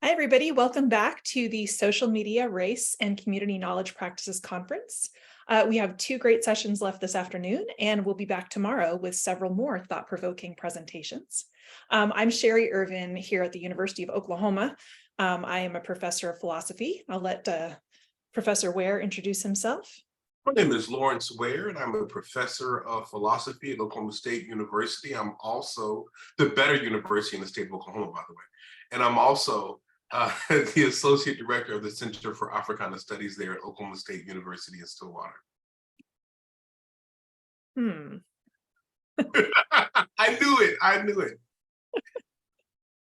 Hi, everybody. Welcome back to the Social Media, Race, and Community Knowledge Practices Conference. We have 2 great sessions left this afternoon, and we'll be back tomorrow with several more thought-provoking presentations. I'm Sherry Irvin here at the University of Oklahoma. I am a professor of philosophy. I'll let Professor Ware introduce himself. My name is Lawrence Ware, and I'm a professor of philosophy at Oklahoma State University. I'm also the better university in the state of Oklahoma, by the way. And I'm also the associate director of the Center for Africana Studies there at Oklahoma State University in Stillwater. I knew it.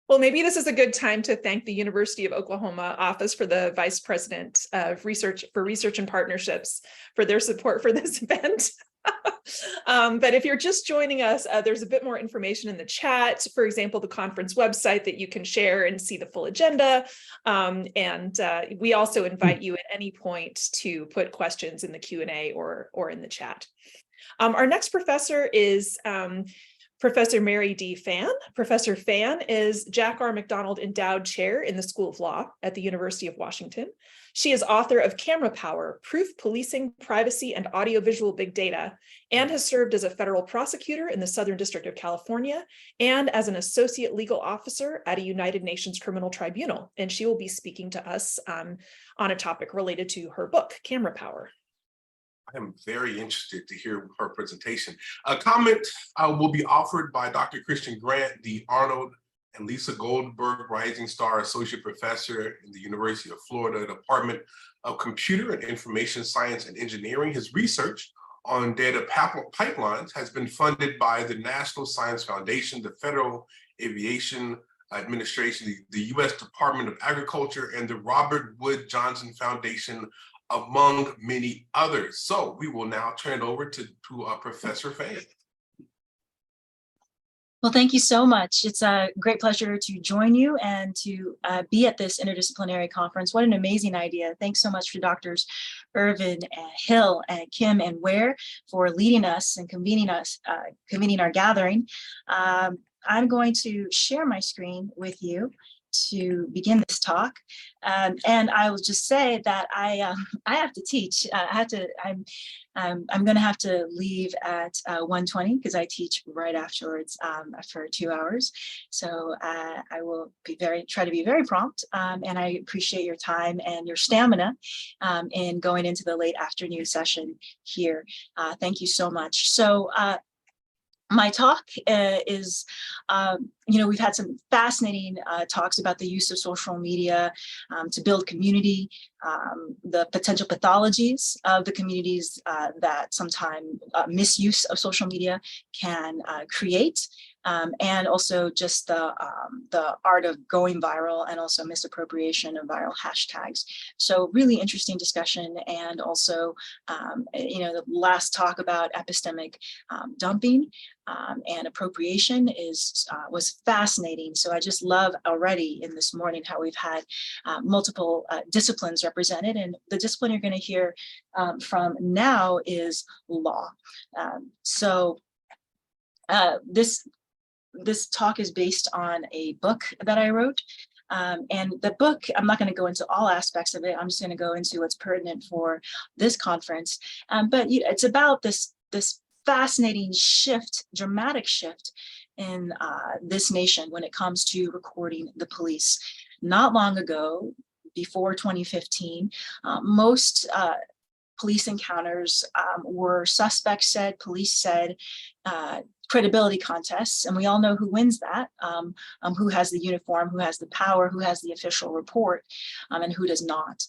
Well, maybe this is a good time to thank the University of Oklahoma Office for the Vice President of Research and Partnerships for their support for this event. But if you're just joining us, there's a bit more information in the chat. For example, the conference website that you can share and see the full agenda. And we also invite you at any point to put questions in the Q&A or in the chat. Our next professor is Professor Mary D. Phan. Professor Phan is Jack R. McDonald Endowed Chair in the School of Law at the University of Washington. She is author of Camera Power, Proof, Policing, Privacy, and Audiovisual Big Data, and has served as a federal prosecutor in the Southern District of California and as an associate legal officer at a United Nations Criminal Tribunal. And she will be speaking to us on a topic related to her book, Camera Power. I am very interested to hear her presentation. A comment will be offered by Dr. Christian Grant, the Arnold and Lisa Goldberg Rising Star Associate Professor in the University of Florida, Department of Computer and Information Science and Engineering. His research on data pipelines has been funded by the National Science Foundation, the Federal Aviation Administration, the U.S. Department of Agriculture, and the Robert Wood Johnson Foundation, among many others. So we will now turn it over to Professor Phan. Well, thank you so much. It's a great pleasure to join you and to be at this interdisciplinary conference. What an amazing idea. Thanks so much for Drs. Irvin, Hill, and Kim, and Ware for leading us and convening our gathering. I'm going to share my screen with you to begin this talk, and I will just say that I have to teach. I'm going to have to leave at 1:20 because I teach right afterwards for 2 hours. So I will try to be very prompt, and I appreciate your time and your stamina in going into the late afternoon session here. Thank you so much. So. My talk is, we've had some fascinating talks about the use of social media to build community, the potential pathologies of the communities that sometimes misuse of social media can create, and also just the art of going viral and also misappropriation of viral hashtags. So really interesting discussion, and also, the last talk about epistemic dumping and appropriation was fascinating. So I just love already in this morning how we've had multiple disciplines represented, and the discipline you're going to hear from now is law. This talk is based on a book that I wrote. And the book, I'm not going to go into all aspects of it. I'm just going to go into what's pertinent for this conference. But it's about this fascinating shift, dramatic shift in this nation when it comes to recording the police. Not long ago, before 2015, most police encounters were suspects said, police said, credibility contests, and we all know who wins that, who has the uniform, who has the power, who has the official report, and who does not.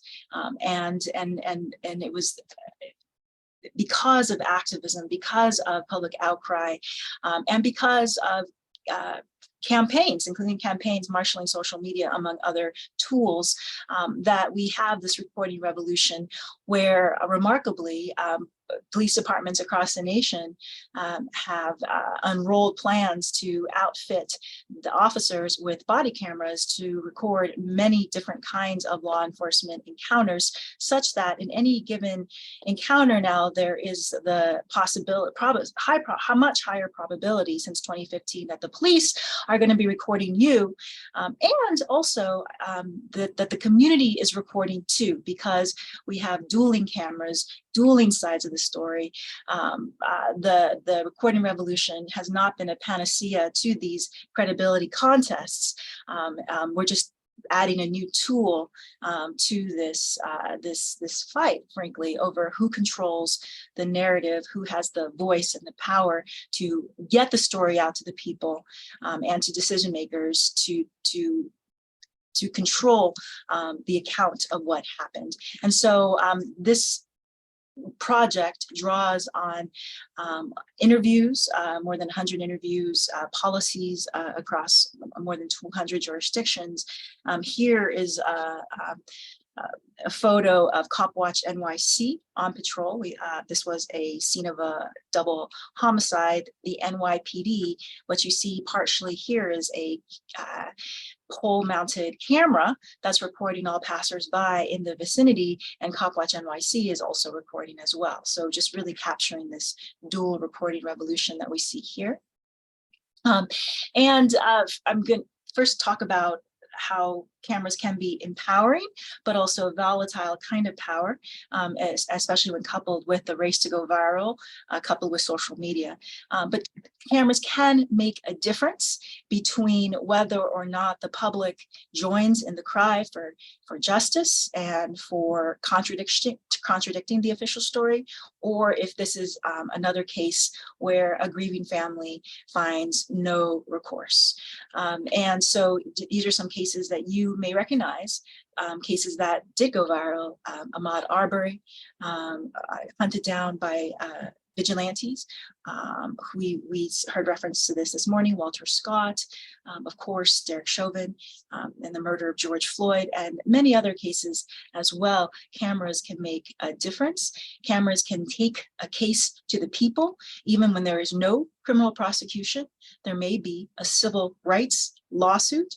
And it was because of activism, because of public outcry, and because of campaigns, including campaigns marshaling social media, among other tools, that we have this reporting revolution where remarkably police departments across the nation have unrolled plans to outfit the officers with body cameras to record many different kinds of law enforcement encounters, such that in any given encounter now there is the possibility, much higher probability since 2015 that the police are going to be recording you, and also that the community is recording too, because we have dueling cameras, dueling sides of the story. The recording revolution has not been a panacea to these credibility contests. We're just adding a new tool to this fight, frankly, over who controls the narrative, who has the voice and the power to get the story out to the people and to decision makers to control the account of what happened. And so this project draws on interviews, more than 100 interviews, policies across more than 200 jurisdictions. Here is a photo of Cop Watch NYC on patrol. This was a scene of a double homicide. The NYPD, what you see partially here is a pole-mounted camera that's recording all passersby in the vicinity, and Cop Watch NYC is also recording as well. So just really capturing this dual recording revolution that we see here. I'm going to first talk about how cameras can be empowering, but also a volatile kind of power, especially when coupled with the race to go viral, coupled with social media. But cameras can make a difference between whether or not the public joins in the cry for justice and for contradicting the official story, or if this is another case where a grieving family finds no recourse. And so these are some cases that you may recognize, cases that did go viral. Ahmaud Arbery, hunted down by vigilantes. We heard reference to this morning, Walter Scott, of course, Derek Chauvin, and the murder of George Floyd, and many other cases as well. Cameras can make a difference. Cameras can take a case to the people, even when there is no criminal prosecution. There may be a civil rights lawsuit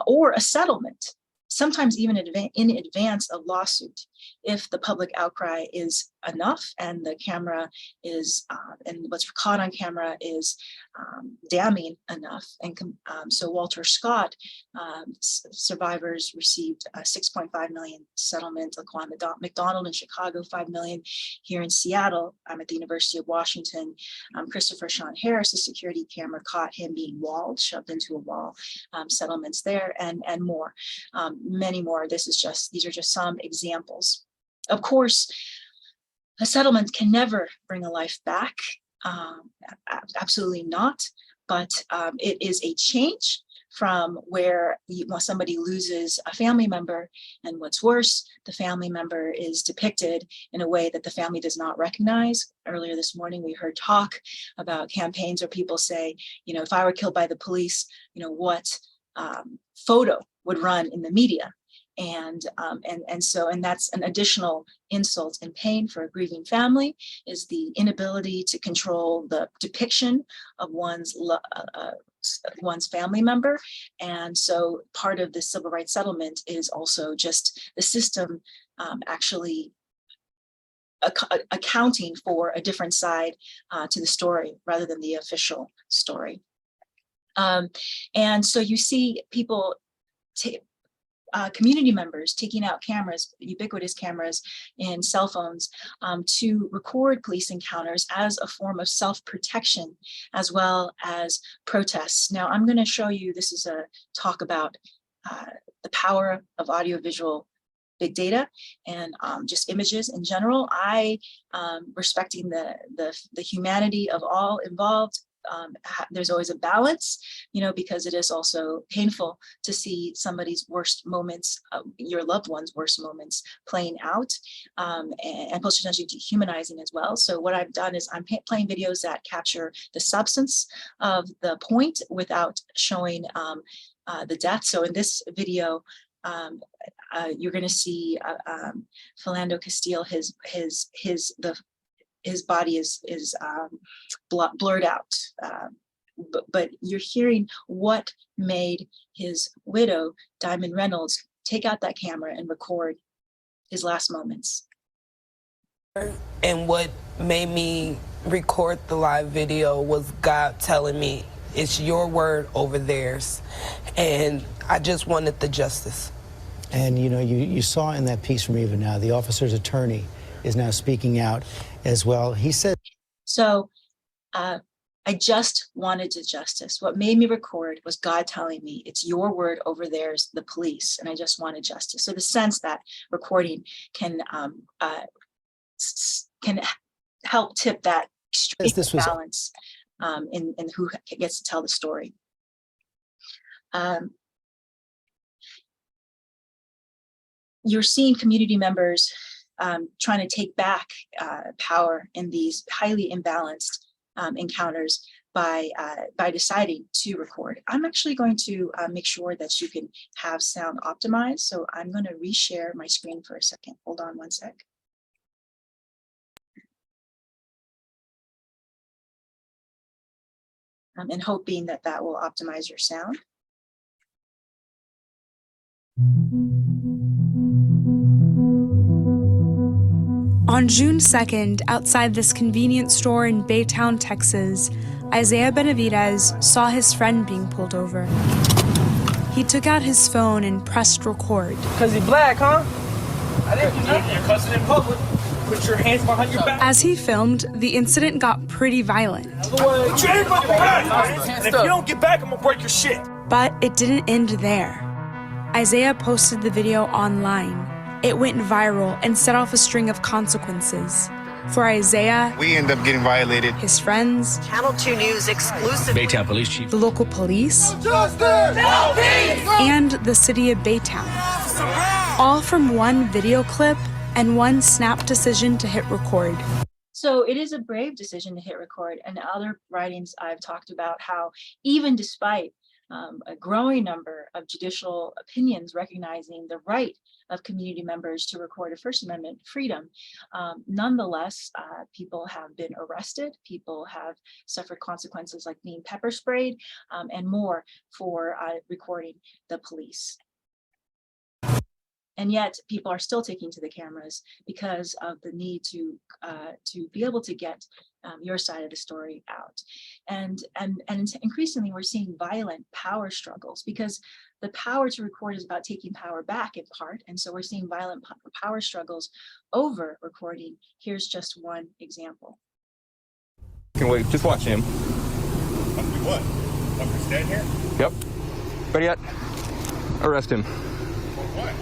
or a settlement, sometimes even in advance of lawsuit, if the public outcry is enough and the camera is, and what's caught on camera is damning enough. And so Walter Scott, survivors received a $6.5 million settlement. Laquan McDonald in Chicago, $5 million here in Seattle. I'm at the University of Washington. Christopher Sean Harris, a security camera caught him being shoved into a wall. Settlements there and more, many more. These are just some examples. Of course, a settlement can never bring a life back. Absolutely not. But it is a change from where somebody loses a family member, and what's worse, the family member is depicted in a way that the family does not recognize. Earlier this morning, we heard talk about campaigns where people say, if I were killed by the police, what photo would run in the media? And that's an additional insult and pain for a grieving family, is the inability to control the depiction of one's family member. And so part of the civil rights settlement is also just the system actually accounting for a different side to the story rather than the official story. And so you see people community members taking out cameras, ubiquitous cameras in cell phones, to record police encounters as a form of self-protection as well as protests. Now, I'm going to show you, this is a talk about the power of audiovisual big data and just images in general. I, respecting the humanity of all involved, there's always a balance, because it is also painful to see somebody's worst moments, your loved one's worst moments playing out, and potentially dehumanizing as well. So what I've done is I'm playing videos that capture the substance of the point without showing the death. So in this video, you're going to see Philando Castile, his body is blurred out. But you're hearing what made his widow, Diamond Reynolds, take out that camera and record his last moments. And what made me record the live video was God telling me, it's your word over theirs. And I just wanted the justice. And you know, you saw in that piece from Eva now, the officer's attorney is now speaking out as well. He said, so I just wanted the justice. What made me record was God telling me, it's your word over theirs, the police, and I just wanted justice. So the sense that recording can help tip that extreme balance in who gets to tell the story. You're seeing community members trying to take back power in these highly imbalanced encounters by deciding to record. I'm actually going to make sure that you can have sound optimized. So I'm going to reshare my screen for a second. Hold on one sec. And hoping that that will optimize your sound. On June 2nd, outside this convenience store in Baytown, Texas, Isaiah Benavidez saw his friend being pulled over. He took out his phone and pressed record. Because he's black, huh? I didn't do nothing. You're cussing in public. Put your hands behind your back. As he filmed, the incident got pretty violent. Put your hands behind your back, and if you don't get back, I'm gonna break your shit. But it didn't end there. Isaiah posted the video online. It went viral and set off a string of consequences. For Isaiah, we end up getting violated. His friends, Channel 2 News exclusive. Baytown Police Chief, the local police, and the city of Baytown. All from one video clip and one snap decision to hit record. So it is a brave decision to hit record. And other writings I've talked about how even despite a growing number of judicial opinions recognizing the right of community members to record a First Amendment freedom. Nonetheless, people have been arrested, people have suffered consequences like being pepper sprayed and more for recording the police. And yet people are still taking to the cameras because of the need to be able to get your side of the story out. And increasingly we're seeing violent power struggles because the power to record is about taking power back in part. And so we're seeing violent power struggles over recording. Here's just one example. can wait. Just watch him. What? I'm stand here? Yep. Ready yet? Arrest him. For what?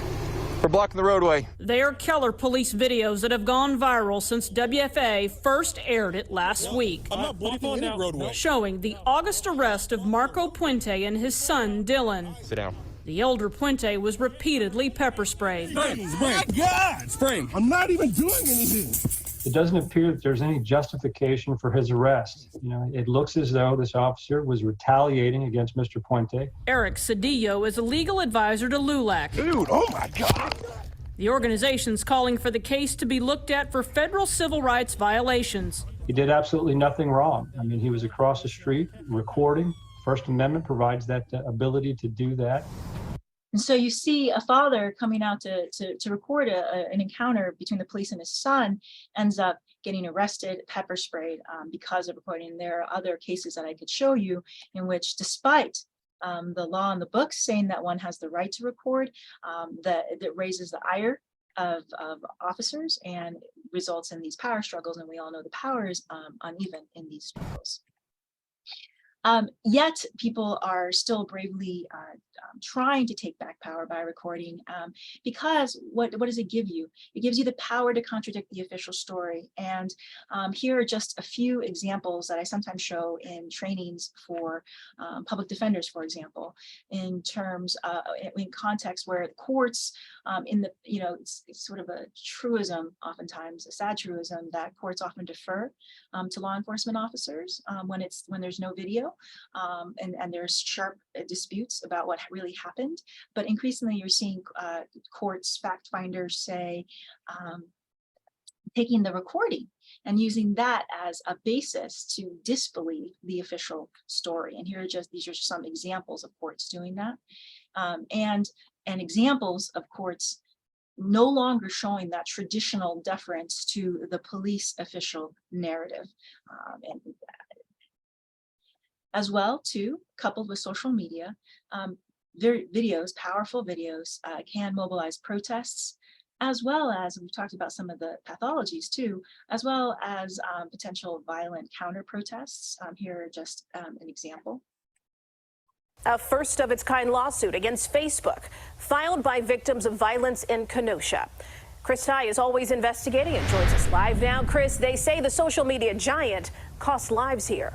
For blocking the roadway. They are Keller police videos that have gone viral since WFA first aired it last week. I'm not blocking any roadway. Showing the August arrest of Marco Puente and his son, Dylan. Sit down. The elder Puente was repeatedly pepper sprayed. Spray him. God! Spray him. I'm not even doing anything. It doesn't appear that there's any justification for his arrest. You know, it looks as though this officer was retaliating against Mr. Puente. Eric Cedillo is a legal advisor to LULAC. Dude, oh my God. The organization's calling for the case to be looked at for federal civil rights violations. He did absolutely nothing wrong. I mean, he was across the street recording. First Amendment provides that ability to do that. And so you see a father coming out to record an encounter between the police and his son, ends up getting arrested, pepper sprayed because of recording. And there are other cases that I could show you in which, despite the law in the books saying that one has the right to record, that raises the ire of officers and results in these power struggles. And we all know the power is uneven in these struggles. Yet people are still bravely trying to take back power by recording because what does it give you? It gives you the power to contradict the official story. And here are just a few examples that I sometimes show in trainings for public defenders, for example, in terms in context where the courts it's sort of a truism, oftentimes a sad truism, that courts often defer to law enforcement officers when there's no video. And there's sharp disputes about what really happened, but increasingly you're seeing courts, fact finders say taking the recording and using that as a basis to disbelieve the official story. And these are some examples of courts doing that, and examples of courts no longer showing that traditional deference to the police official narrative, and as well too, coupled with social media, powerful videos can mobilize protests, as well as, we've talked about some of the pathologies too, as well as potential violent counter protests. Here are just an example. A first of its kind lawsuit against Facebook, filed by victims of violence in Kenosha. Chris Ty is always investigating and joins us live now. Chris, they say the social media giant cost lives here.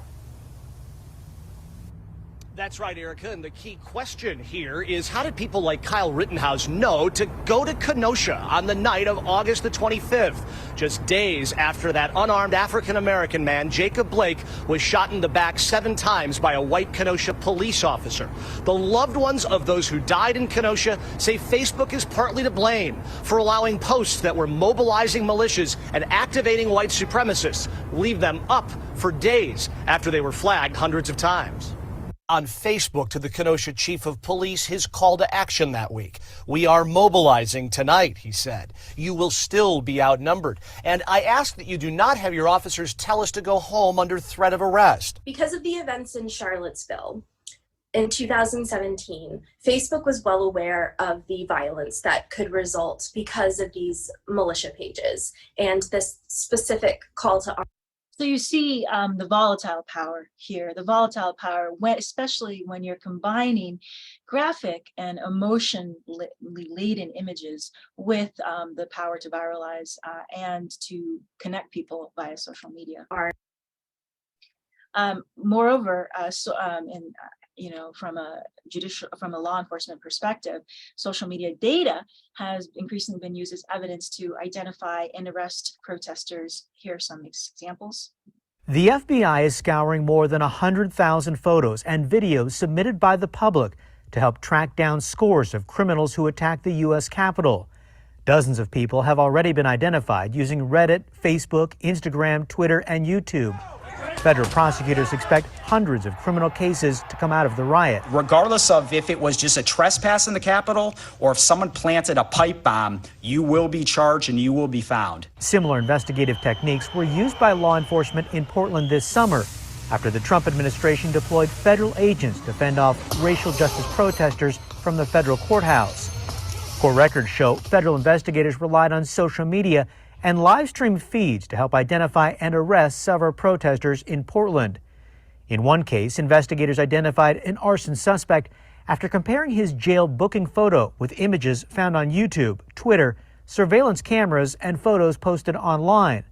That's right, Erica, and the key question here is, how did people like Kyle Rittenhouse know to go to Kenosha on the night of August the 25th, just days after that unarmed African-American man, Jacob Blake, was shot in the back 7 times by a white Kenosha police officer? The loved ones of those who died in Kenosha say Facebook is partly to blame for allowing posts that were mobilizing militias and activating white supremacists leave them up for days after they were flagged hundreds of times. On Facebook to the Kenosha chief of police his call to action that week. "We are mobilizing tonight," he said. "You will still be outnumbered. And I ask that you do not have your officers tell us to go home under threat of arrest." Because of the events in Charlottesville in 2017, Facebook was well aware of the violence that could result because of these militia pages and this specific call to arms. So you see the volatile power here. The volatile power, especially when you're combining graphic and emotionally laden images with the power to viralize and to connect people via social media. Moreover, from a law enforcement perspective, social media data has increasingly been used as evidence to identify and arrest protesters. Here are some examples. The FBI is scouring more than 100,000 photos and videos submitted by the public to help track down scores of criminals who attacked the U.S. Capitol. Dozens of people have already been identified using Reddit, Facebook, Instagram, Twitter, and YouTube. Federal prosecutors expect hundreds of criminal cases to come out of the riot. Regardless of if it was just a trespass in the Capitol or if someone planted a pipe bomb, you will be charged and you will be found. Similar investigative techniques were used by law enforcement in Portland this summer after the Trump administration deployed federal agents to fend off racial justice protesters from the federal courthouse. Court records show federal investigators relied on social media and live stream feeds to help identify and arrest several protesters in Portland. In one case, investigators identified an arson suspect after comparing his jail booking photo with images found on YouTube, Twitter, surveillance cameras, and photos posted online.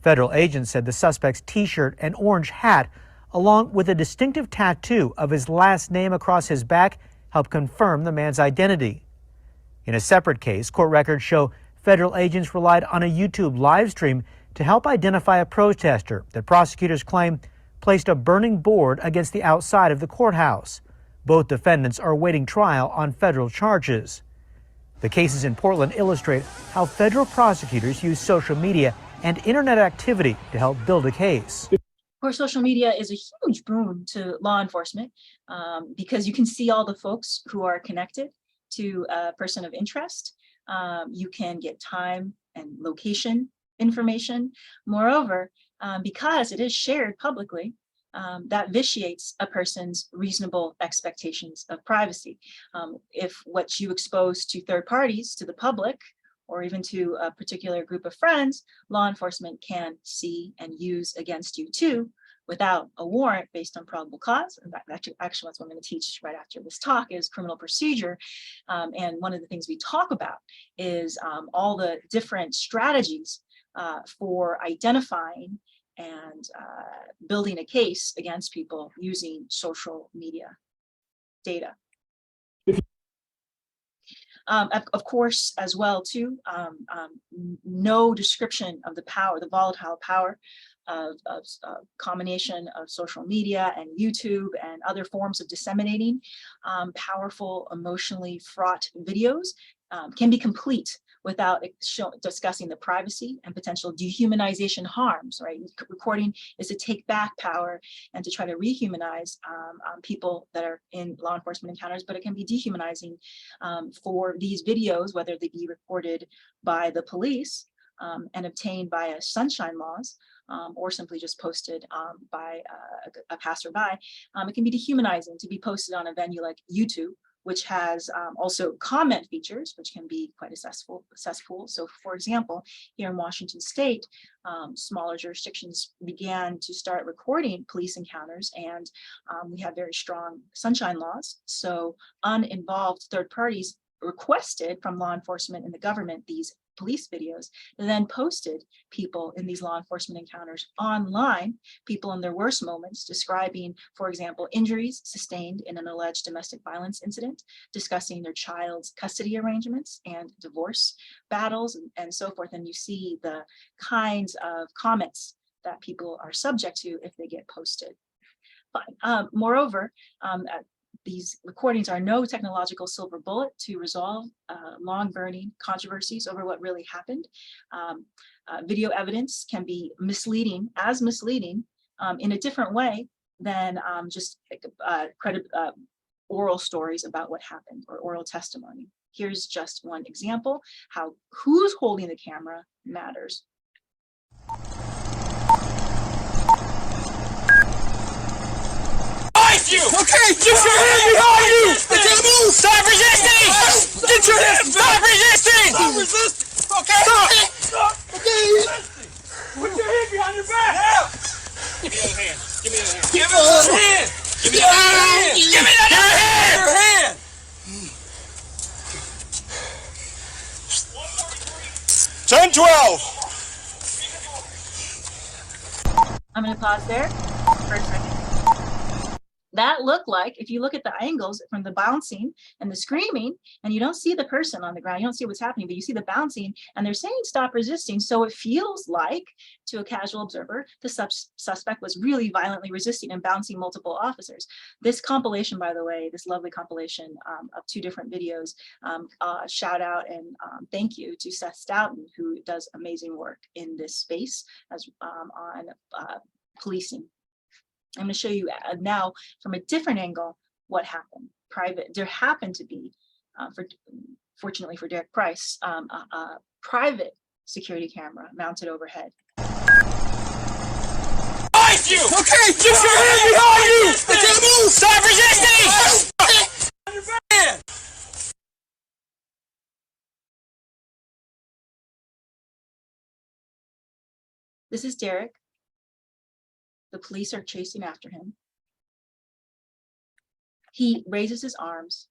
Federal agents said the suspect's T-shirt and orange hat, along with a distinctive tattoo of his last name across his back, helped confirm the man's identity. In a separate case, court records show federal agents relied on a YouTube live stream to help identify a protester that prosecutors claim placed a burning board against the outside of the courthouse. Both defendants are awaiting trial on federal charges. The cases in Portland illustrate how federal prosecutors use social media and internet activity to help build a case. Of course, social media is a huge boon to law enforcement because you can see all the folks who are connected to a person of interest. You can get time and location information. Moreover, because it is shared publicly, that vitiates a person's reasonable expectations of privacy. If what you expose to third parties, to the public, or even to a particular group of friends, law enforcement can see and use against you too, without a warrant based on probable cause. And actually, that's what I'm going to teach right after this talk is criminal procedure. And one of the things we talk about is all the different strategies for identifying and building a case against people using social media data. Of course, as well too, no description of the power, the volatile power combination of social media and YouTube and other forms of disseminating powerful, emotionally fraught videos can be complete without discussing the privacy and potential dehumanization harms, right? Recording is to take back power and to try to rehumanize people that are in law enforcement encounters, but it can be dehumanizing for these videos, whether they be recorded by the police and obtained via sunshine laws, or simply just posted by a passerby. It can be dehumanizing to be posted on a venue like YouTube, which has also comment features, which can be quite cesspool. So for example, here in Washington State, smaller jurisdictions began to start recording police encounters, and we have very strong sunshine laws. So uninvolved third parties requested from law enforcement and the government these police videos, then posted people in these law enforcement encounters online, people in their worst moments, describing, for example, injuries sustained in an alleged domestic violence incident, discussing their child's custody arrangements and divorce battles, and so forth. And you see the kinds of comments that people are subject to if they get posted. But moreover, these recordings are no technological silver bullet to resolve long burning controversies over what really happened. Video evidence can be misleading in a different way than just oral stories about what happened or oral testimony. Here's just one example how who's holding the camera matters. You. Okay, get your hand behind you! Move! Stop resisting! Get your hand! Stop resisting! Stop resisting! Okay! Stop! Okay! Put your hand behind your back! Yeah. Give me the other hand. Give me the other hand. Give me the other hand! Give me the other hand! Give me the other hand! Your hand! 10-12! I'm going to pause there for a second. That looked like, if you look at the angles from the bouncing and the screaming, and you don't see the person on the ground, you don't see what's happening, but you see the bouncing, and they're saying stop resisting. So it feels like, to a casual observer, the suspect was really violently resisting and bouncing multiple officers. This compilation, by the way, this lovely compilation of 2 different videos, shout out and thank you to Seth Stoughton, who does amazing work in this space as on policing. I'm going to show you now from a different angle what happened. There happened to be, fortunately for Derek Price, a private security camera mounted overhead. You. Okay, get your hand behind you! Move! Stop resisting! This is Derek. The police are chasing after him. He raises his arms.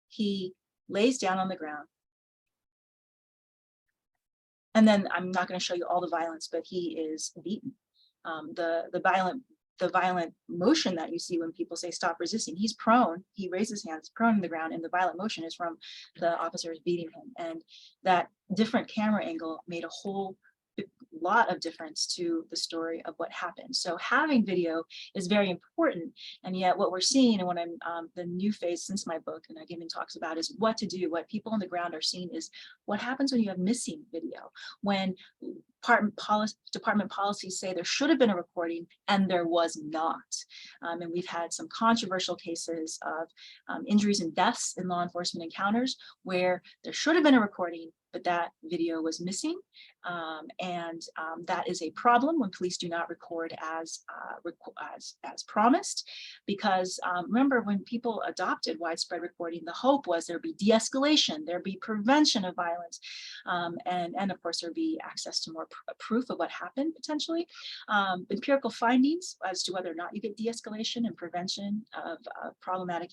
He lays down on the ground. And then I'm not going to show you all the violence, but he is beaten. The violent motion that you see when people say stop resisting, he's prone. He raises his hands, prone on the ground, and the violent motion is from the officers beating him. And that different camera angle made a whole lot of difference to the story of what happened. So having video is very important, and yet what we're seeing, and what I'm the new phase since my book and I even talks about, is what to do. What people on the ground are seeing is what happens when you have missing video, when department policies say there should have been a recording and there was not. And we've had some controversial cases of injuries and deaths in law enforcement encounters where there should have been a recording, but that video was missing. That is a problem when police do not record as promised, because remember, when people adopted widespread recording, the hope was there'd be de-escalation, there'd be prevention of violence, and of course there'd be access to more proof of what happened potentially. Empirical findings as to whether or not you get de-escalation and prevention of problematic